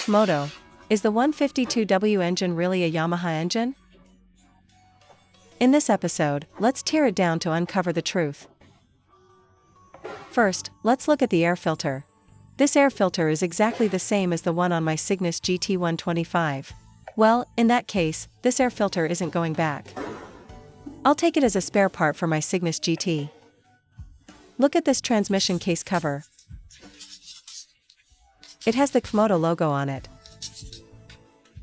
CFMOTO, is the 152W engine really a Yamaha engine? In this episode, let's tear it down to uncover the truth. First, let's look at the air filter. This air filter is exactly the same as the one on my Cygnus GT 125. Well, in that case, this air filter isn't going back. I'll take it as a spare part for my Cygnus GT. Look at this transmission case cover. It has the CFMOTO logo on it.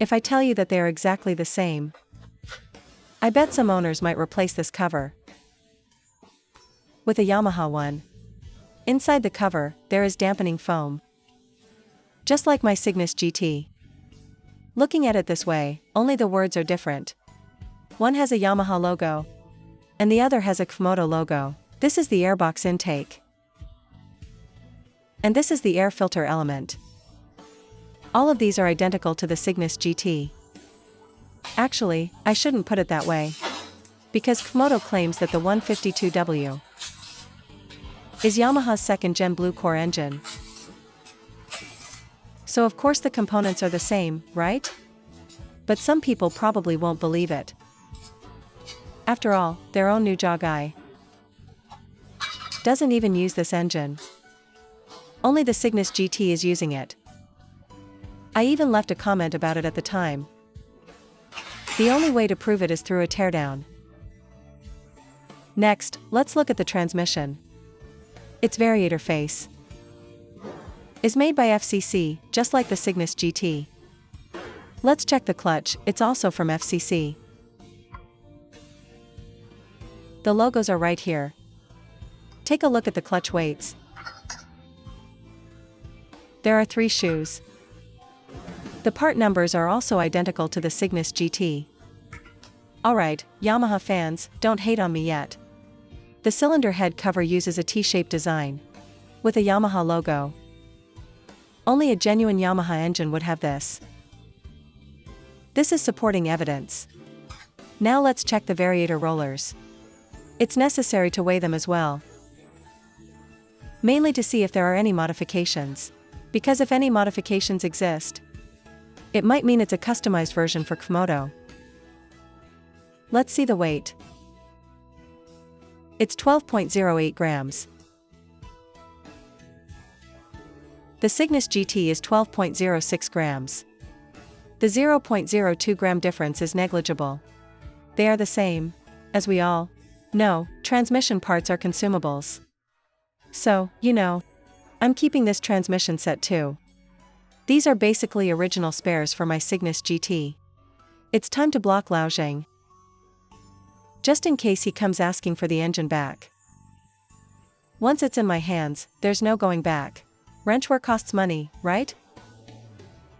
If I tell you that they are exactly the same, I bet some owners might replace this cover with a Yamaha one. Inside the cover, there is dampening foam, just like my Cygnus GT. Looking at it this way, only the words are different. One has a Yamaha logo, and the other has a CFMOTO logo. This is the airbox intake, and this is the air filter element. All of these are identical to the Cygnus GT. Actually, I shouldn't put it that way, because CFMOTO claims that the 152W is Yamaha's second-gen blue core engine. So of course the components are the same, right? But some people probably won't believe it. After all, their own new jaw guy doesn't even use this engine. Only the Cygnus GT is using it. I even left a comment about it at the time. The only way to prove it is through a teardown. Next, let's look at the transmission. Its variator face is made by FCC, just like the Cygnus GT. Let's check the clutch, it's also from FCC. The logos are right here. Take a look at the clutch weights. There are 3 shoes. The part numbers are also identical to the Cygnus GT. Alright, Yamaha fans, don't hate on me yet. The cylinder head cover uses a T-shaped design with a Yamaha logo. Only a genuine Yamaha engine would have this. This is supporting evidence. Now let's check the variator rollers. It's necessary to weigh them as well, mainly to see if there are any modifications. Because if any modifications exist, it might mean it's a customized version for CFMOTO. Let's see the weight. It's 12.08 grams. The Cygnus GT is 12.06 grams. The 0.02 gram difference is negligible. They are the same. As we all know, transmission parts are consumables. So, I'm keeping this transmission set too. These are basically original spares for my Cygnus GT. It's time to block Lao Zhang, just in case he comes asking for the engine back. Once it's in my hands, there's no going back. Wrenchwear costs money, right?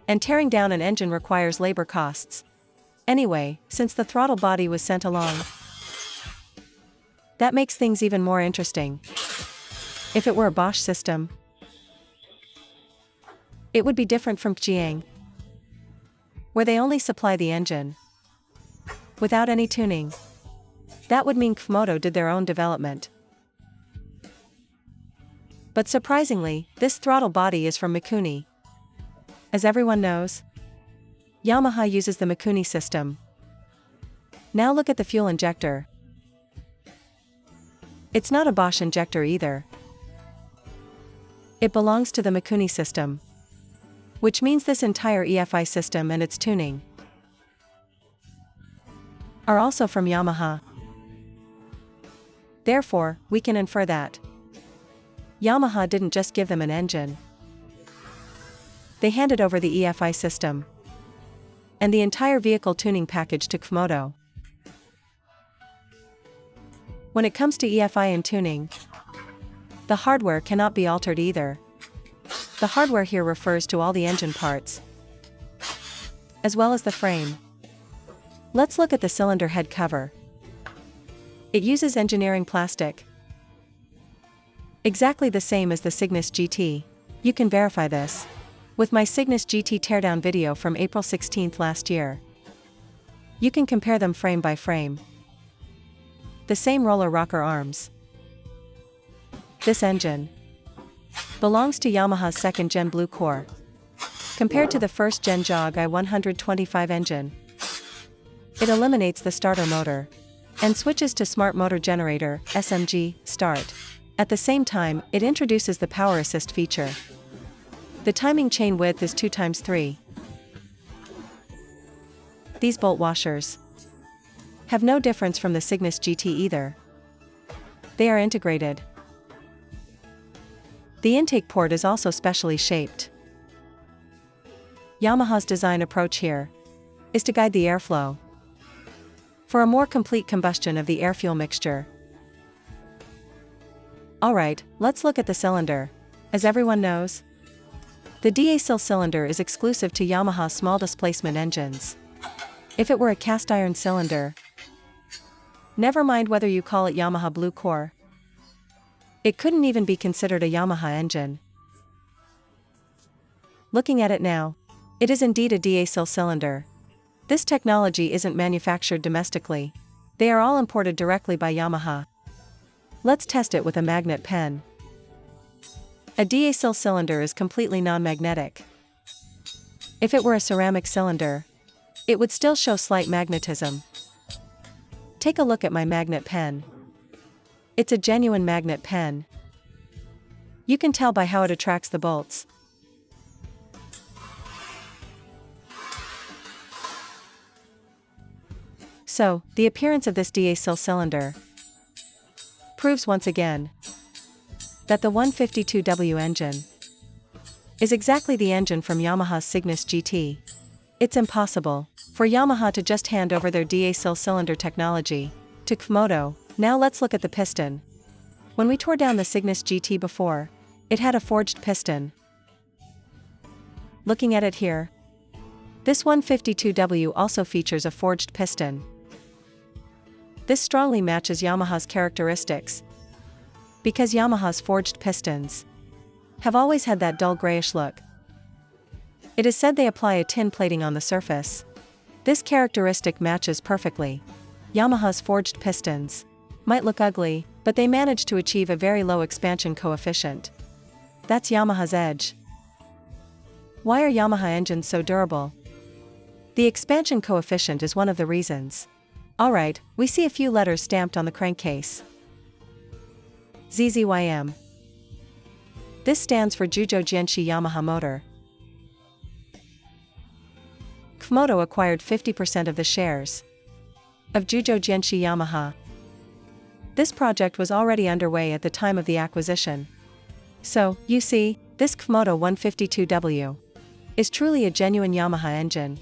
And tearing down an engine requires labor costs. Anyway, since the throttle body was sent along, that makes things even more interesting. If it were a Bosch system, it would be different from Jiang, where they only supply the engine without any tuning. That would mean CFMOTO did their own development. But surprisingly, this throttle body is from Mikuni. As everyone knows, Yamaha uses the Mikuni system. Now look at the fuel injector. It's not a Bosch injector either. It belongs to the Mikuni system, which means this entire EFI system and its tuning are also from Yamaha. Therefore, we can infer that Yamaha didn't just give them an engine. They handed over the EFI system and the entire vehicle tuning package to CFMOTO. When it comes to EFI and tuning, the hardware cannot be altered either. The hardware here refers to all the engine parts, as well as the frame. Let's look at the cylinder head cover. It uses engineering plastic, exactly the same as the Cygnus GT. You can verify this with my Cygnus GT teardown video from April 16th last year. You can compare them frame by frame. The same roller rocker arms. This engine belongs to Yamaha's second-gen blue core. compared to the first-gen Jog i125 engine. It eliminates the starter motor and switches to Smart Motor Generator (SMG) start. At the same time, it introduces the Power Assist feature. The timing chain width is 2x3. These bolt washers have no difference from the Cygnus GT either. They are integrated. The intake port is also specially shaped. Yamaha's design approach here is to guide the airflow for a more complete combustion of the air-fuel mixture. Alright, let's look at the cylinder. As everyone knows, the DiASil cylinder is exclusive to Yamaha's small displacement engines. If it were a cast iron cylinder, never mind whether you call it Yamaha Blue Core, it couldn't even be considered a Yamaha engine. Looking at it now, it is indeed a DiASil cylinder. This technology isn't manufactured domestically. They are all imported directly by Yamaha. Let's test it with a magnet pen. A DiASil cylinder is completely non-magnetic. If it were a ceramic cylinder, it would still show slight magnetism. Take a look at my magnet pen. It's a genuine magnet pen. You can tell by how it attracts the bolts. So, the appearance of this DiASil cylinder proves once again that the 152W engine is exactly the engine from Yamaha's Cygnus GT. It's impossible for Yamaha to just hand over their DiASil cylinder technology to CFMOTO. Now let's look at the piston. When we tore down the Cygnus GT before, it had a forged piston. Looking at it here, this 152W also features a forged piston. This strongly matches Yamaha's characteristics, because Yamaha's forged pistons have always had that dull grayish look. It is said they apply a tin plating on the surface. This characteristic matches perfectly. Yamaha's forged pistons might look ugly, but they manage to achieve a very low expansion coefficient. That's Yamaha's edge. Why are Yamaha engines so durable? The expansion coefficient is one of the reasons. Alright, we see a few letters stamped on the crankcase. ZZYM. This stands for ZZYM Jianshe Yamaha motor. CFMOTO acquired 50% of the shares of ZZYM Jianshe Yamaha. This project was already underway at the time of the acquisition. So, you see, this CFMOTO 152W is truly a genuine Yamaha engine.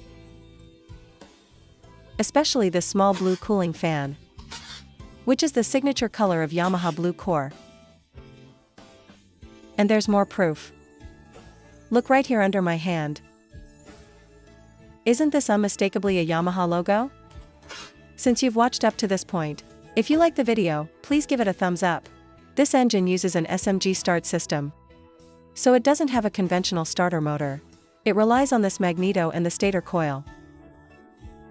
Especially the small blue cooling fan, which is the signature color of Yamaha Blue Core. And there's more proof. Look right here under my hand. Isn't this unmistakably a Yamaha logo? Since you've watched up to this point, if you like the video, please give it a thumbs up. This engine uses an SMG start system, so it doesn't have a conventional starter motor. It relies on this magneto and the stator coil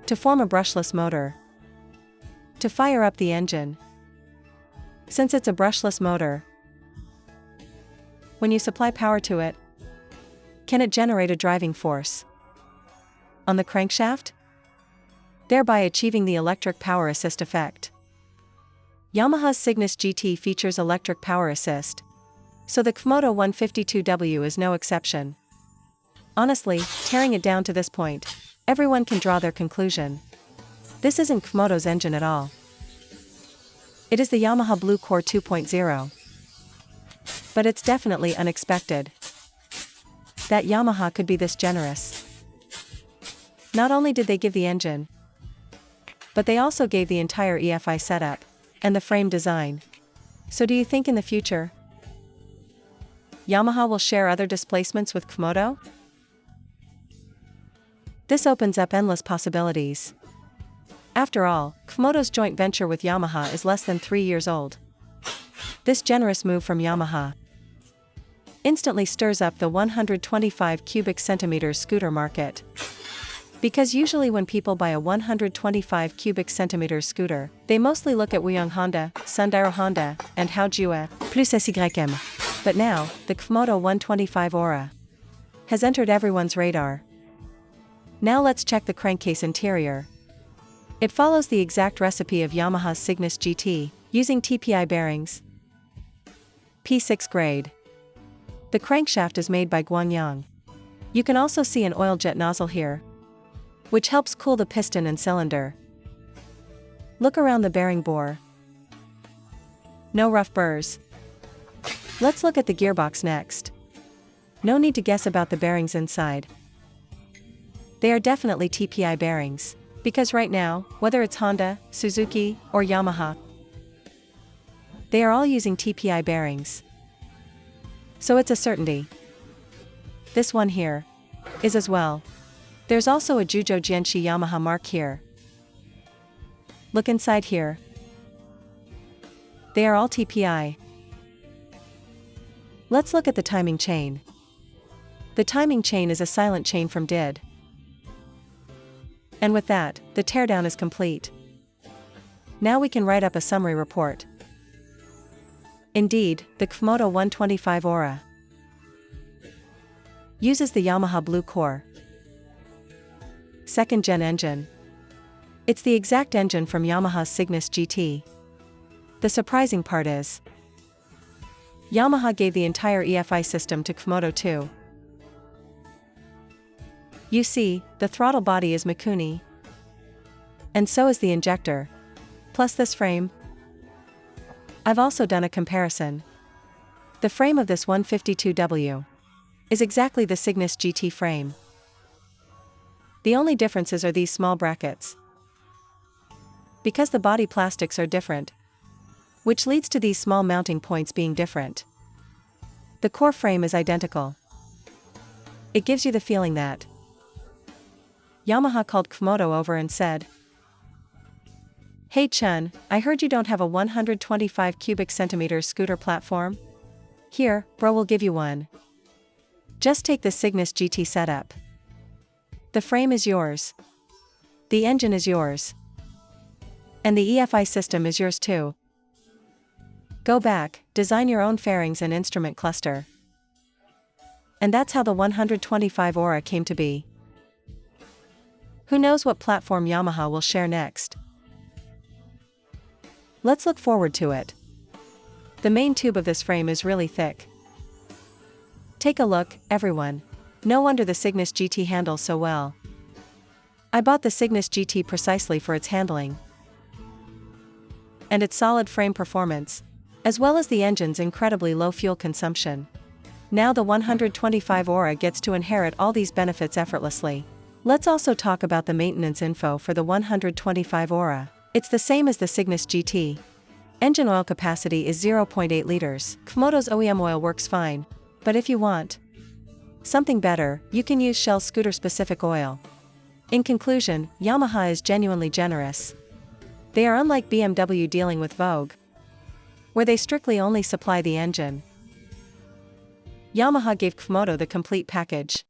to form a brushless motor to fire up the engine. Since it's a brushless motor, when you supply power to it, can it generate a driving force on the crankshaft, thereby achieving the electric power assist effect? Yamaha's Cygnus GT features electric power assist, so the CFMOTO 152W is no exception. Honestly, tearing it down to this point, everyone can draw their conclusion. This isn't CFMOTO's engine at all. It is the Yamaha Blue Core 2.0. But it's definitely unexpected that Yamaha could be this generous. Not only did they give the engine, but they also gave the entire EFI setup and the frame design. So do you think in the future, Yamaha will share other displacements with CFMOTO? This opens up endless possibilities. After all, CFMOTO's joint venture with Yamaha is less than 3 years old. This generous move from Yamaha instantly stirs up the 125 cubic centimeters scooter market. Because usually when people buy a 125 cubic centimeters scooter, they mostly look at Wuyong Honda, Sundaro Honda, and Haojue plus ZZYM. But now, the CFMOTO 125 Aura has entered everyone's radar. Now let's check the crankcase interior. It follows the exact recipe of Yamaha's Cygnus GT, using TPI bearings. P6 grade. The crankshaft is made by Guanyang. You can also see an oil jet nozzle here, which helps cool the piston and cylinder. Look around the bearing bore. No rough burrs. Let's look at the gearbox next. No need to guess about the bearings inside. They are definitely TPI bearings, because right now, whether it's Honda, Suzuki, or Yamaha, they are all using TPI bearings. So it's a certainty. This one here is as well. There's also a ZZYM Jianshe Yamaha mark here. Look inside here. They are all TPI. Let's look at the timing chain. The timing chain is a silent chain from DiASil. And with that, the teardown is complete. Now we can write up a summary report. Indeed, the CFMOTO 125 Aura uses the Yamaha Blue Core 2nd Gen engine. It's the exact engine from Yamaha's Cygnus GT. The surprising part is, Yamaha gave the entire EFI system to CFMOTO too. You see, the throttle body is Mikuni, and so is the injector, plus this frame. I've also done a comparison. The frame of this 152W is exactly the Cygnus GT frame. The only differences are these small brackets, because the body plastics are different, which leads to these small mounting points being different. The core frame is identical. It gives you the feeling that Yamaha called CFMOTO over and said, "Hey Chun, I heard you don't have a 125 cubic centimeters scooter platform? Here, bro, we'll give you one. Just take the Cygnus GT setup. The frame is yours. The engine is yours. And the EFI system is yours too. Go back, design your own fairings and instrument cluster." And that's how the 125 Aura came to be. Who knows what platform Yamaha will share next? Let's look forward to it. The main tube of this frame is really thick. Take a look, everyone. No wonder the Cygnus GT handles so well. I bought the Cygnus GT precisely for its handling and its solid frame performance, as well as the engine's incredibly low fuel consumption. Now the 125 Aura gets to inherit all these benefits effortlessly. Let's also talk about the maintenance info for the 125 Aura. It's the same as the Cygnus GT. Engine oil capacity is 0.8 liters. CFMOTO's OEM oil works fine, but if you want something better, you can use Shell's scooter-specific oil. In conclusion, Yamaha is genuinely generous. They are unlike BMW dealing with Vogue, where they strictly only supply the engine. Yamaha gave CFMOTO the complete package.